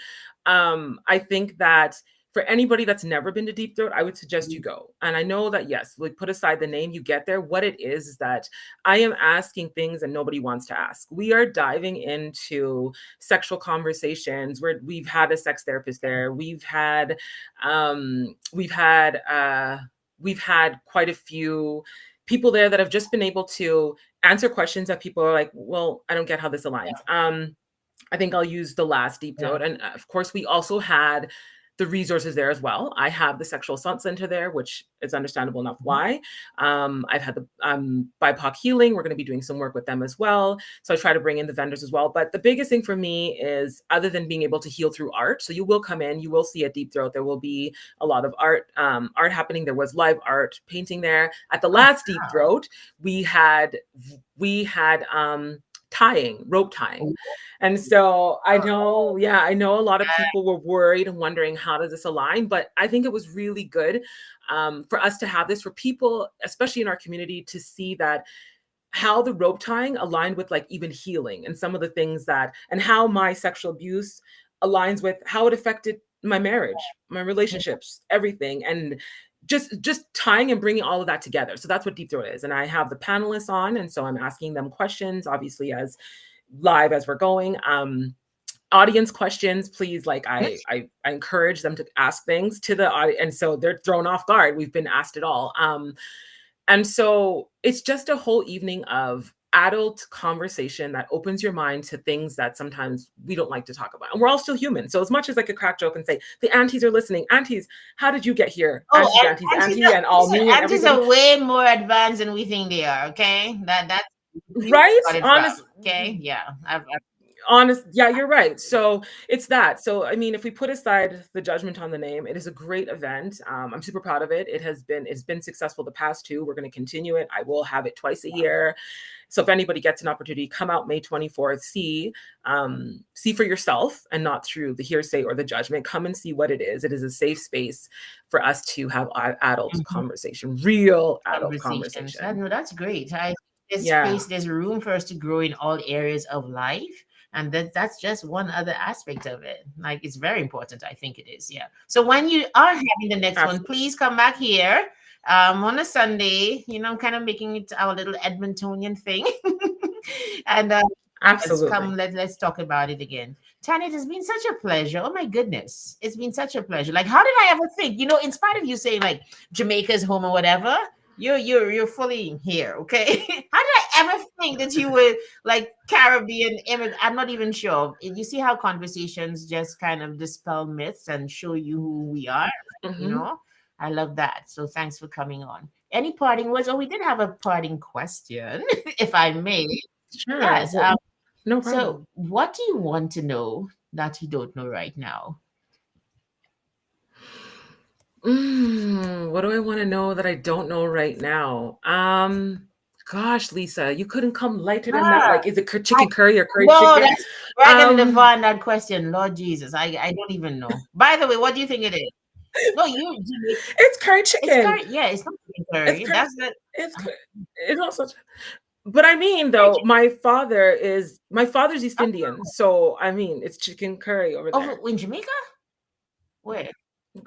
I think that for anybody that's never been to Deep Throat, I would suggest you go. And I know that, yes, like put aside the name, you get there. What it is that I am asking things and nobody wants to ask. We are diving into sexual conversations where we've had a sex therapist there. We've had we've had quite a few people there that have just been able to answer questions that people are like, well, I don't get how this aligns. I think I'll use the last Deep Yeah. Throat. And of course, we also had the resources there as well. I have the Sexual Assault Center there, which is understandable enough why. I've had the BIPOC Healing. We're going to be doing some work with them as well. So I try to bring in the vendors as well. But the biggest thing for me is, other than being able to heal through art, so you will come in, you will see a Deep Throat. There will be a lot of art happening. There was live art painting there. At the last Deep Throat, we had rope tying. And so I know, yeah, I know a lot of people were worried and wondering, how does this align? But I think it was really good for us to have this, for people, especially in our community, to see that how the rope tying aligned with like even healing and some of the things that, and how my sexual abuse aligns with how it affected my marriage, my relationships, everything. And just tying and bringing all of that together. So that's what Deep Throat is. And I have the panelists on, and so I'm asking them questions, obviously, as live as we're going. Audience questions, please. Like I encourage them to ask things to the audience, and so they're thrown off guard. We've been asked it all. And so it's just a whole evening of adult conversation that opens your mind to things that sometimes we don't like to talk about. And we're all still human. So as much as I could crack joke and say, the aunties are listening, aunties, how did you get here? Oh, Auntie, and all me and aunties everybody. are way more advanced than we think they are. Okay, that's Right? got it Honest. from. Okay, yeah, Yeah, you're right. So it's that. So I mean, if we put aside the judgment on the name, it is a great event. I'm super proud of it. It's been successful the past two. We're going to continue it. I will have it twice a year. So if anybody gets an opportunity, come out May 24th, see for yourself and not through the hearsay or the judgment. Come and see what it is. It is a safe space for us to have adult conversation, real adult conversations. conversation. No, that's great. There's Yeah, space, there's room for us to grow in all areas of life. And that's just one other aspect of it. Like, it's very important. I think it is. Yeah. So when you are having the next one, absolutely. please come back here on a Sunday. Kind of making it our little Edmontonian thing. And let's come. Absolutely. Let's talk about it again. Tanya, it has been such a pleasure. Oh my goodness, it's been such a pleasure. Like, how did I ever think? In spite of you saying like Jamaica's home or whatever, you're fully here. Okay. How did I ever think that you were like Caribbean immigrant? I'm not even sure. You see how conversations just kind of dispel myths and show you who we are. You Hmm. know, I love that. So thanks for coming on. Any parting words? Oh, we did have a parting question, if I may. Sure. Yes. Well, no So, problem. what do you want to know that you don't know right now? What do I want to know that I don't know right now? Gosh, Lisa, you couldn't come lighter than that. Ah, Like, is it I, chicken curry or curry no, chicken? that's Greg and Um, Levon, that question. Lord Jesus, I don't even know. By the way, what do you think it is? No, it's curry it's chicken. curry. Yeah, it's not chicken It's curry. curry. That's the It's cur- it's also. But I mean, curry though, chicken. my father's East Indian, so I mean, it's chicken curry over there. Over in Jamaica? Where?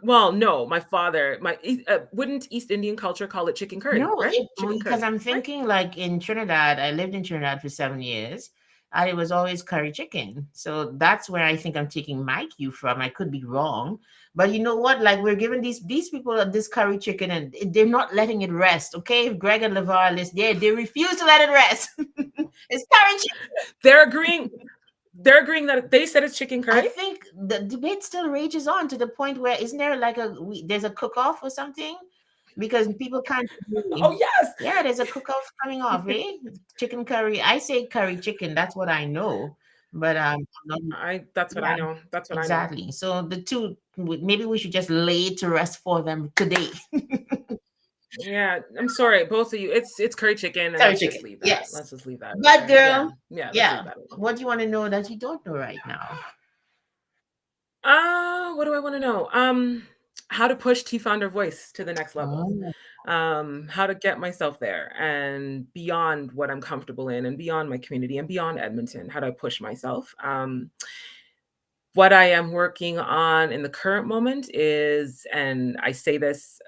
Well, no, my father, wouldn't East Indian culture call it chicken curry, No, right? Chicken because curry, I'm right? thinking like in Trinidad, I lived in Trinidad for 7 years. And it was always curry chicken. So that's where I think I'm taking my cue from. I could be wrong. But you know what? Like, we're giving these people this curry chicken, and they're not letting it rest. Okay. If Greg and LeVar list, they refuse to let it rest. It's curry chicken. They're agreeing. They're agreeing that they said it's chicken I curry. think the debate still rages on to the point where, isn't there like there's a cook off or something? Because people can't Oh agree. yes, Yeah, there's a cook off coming off, eh? Chicken curry. I say curry chicken. That's what I know. But I'm not, I. That's what I yeah, know. That's what I know. exactly. So the two, maybe we should just lay it to rest for them today. Yeah, I'm sorry, both of you. It's curry chicken, and Curry let's just chicken. leave that. Yes. Let's just leave that right But there. Yeah, girl, yeah. Let's leave yeah. that alone. What do you want to know that you don't know right now? What do I want to know? How to push TFounder voice to the next level. Oh, How to get myself there and beyond what I'm comfortable in and beyond my community and beyond Edmonton. How do I push myself? What I am working on in the current moment is, and I say this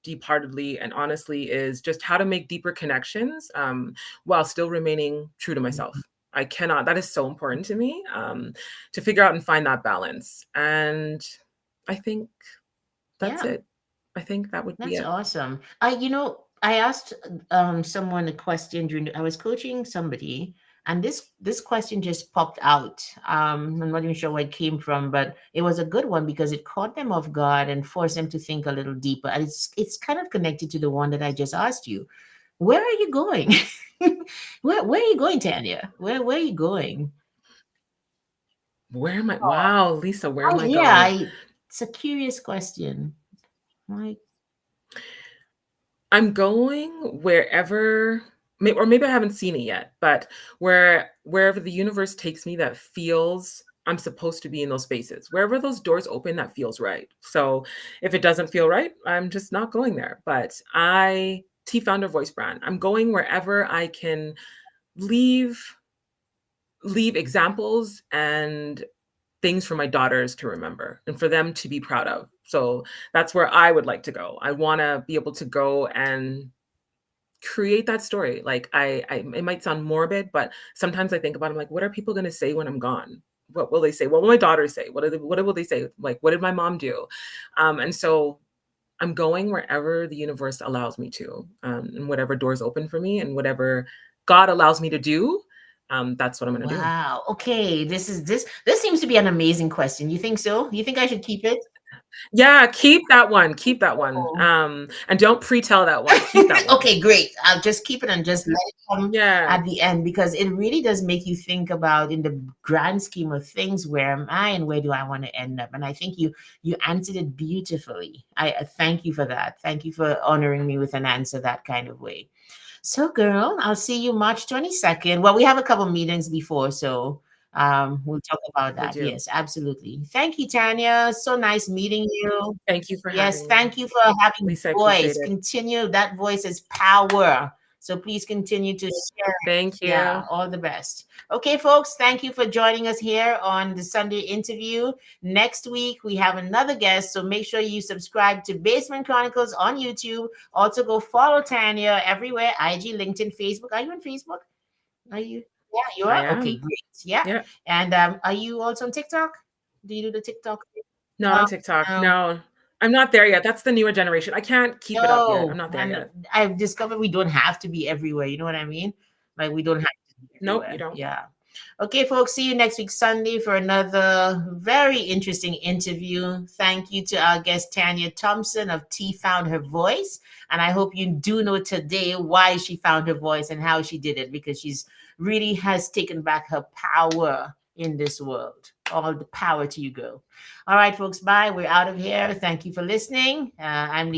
deep-heartedly and honestly, is just how to make deeper connections while still remaining true to myself. I cannot, that is so important to me, to figure out and find that balance. And I think that's Yeah. it. I think that would be That's it. awesome. I asked someone a question during I was coaching somebody, and this question just popped out. I'm not even sure where it came from, but it was a good one because it caught them off guard and forced them to think a little deeper. And it's kind of connected to the one that I just asked you. Where are you going? Where are you going, Tanya? Where are you going? Where am I? Wow, Lisa, where Oh am I yeah, going? it's a curious question. Like, I'm going wherever, or maybe I haven't seen it yet, but wherever the universe takes me that feels I'm supposed to be in those spaces. Wherever those doors open, that feels right. So if it doesn't feel right, I'm just not going there. But T Founder Voice brand, I'm going wherever I can leave leave examples and things for my daughters to remember and for them to be proud of. So that's where I would like to go. I want to be able to go and create that story. Like I it might sound morbid, but sometimes I think about it, I'm like, what are people going to say when I'm gone? What will they say? What will my daughters say? What will they say? Like, what did my mom do? And so I'm going wherever the universe allows me to, and whatever doors open for me, and whatever God allows me to do. That's what I'm going to do. wow. Okay, this seems to be an amazing question. You think so? You think I should keep it? Yeah, keep that one. Keep that one. Oh. And don't pre-tell that one. Keep that one. Okay, great. I'll just keep it and just let it come Yeah. at the end because it really does make you think about in the grand scheme of things, where am I and where do I want to end up? And I think you answered it beautifully. I thank you for that. Thank you for honoring me with an answer that kind of way. So, girl, I'll see you March 22nd. Well, we have a couple meetings before, so we'll talk about We that. do. Yes, absolutely. Thank you, Tanya. So nice meeting you. Thank you for Yes, having me. thank you for having Lisa, I appreciate voice. it. Continue. That voice is power. So please continue to share it. Thank Yeah, you. all the best. Okay, folks, thank you for joining us here on the Sunday interview. Next week, we have another guest. So make sure you subscribe to Basement Chronicles on YouTube. Also, go follow Tanya everywhere: IG, LinkedIn, Facebook. Are you on Facebook? Are you? Yeah, you I are? Okay, am. great. Yeah. Yeah. And are you also on TikTok? Do you do the TikTok thing? Not on TikTok. No. No. I'm not there yet. That's the newer generation. I can't keep it up yet. I'm No, not there and yet. I've discovered we don't have to be everywhere. You know what I mean? Like we don't have to be Nope, you everywhere. don't. Yeah. Okay, folks. See you next week Sunday for another very interesting interview. Thank you to our guest Tanya Thompson of T Found Her Voice, and I hope you do know today why she found her voice and how she did it because she's really has taken back her power in this world. All the power to you, girl. All right, folks. Bye. We're out of here. Thank you for listening. I'm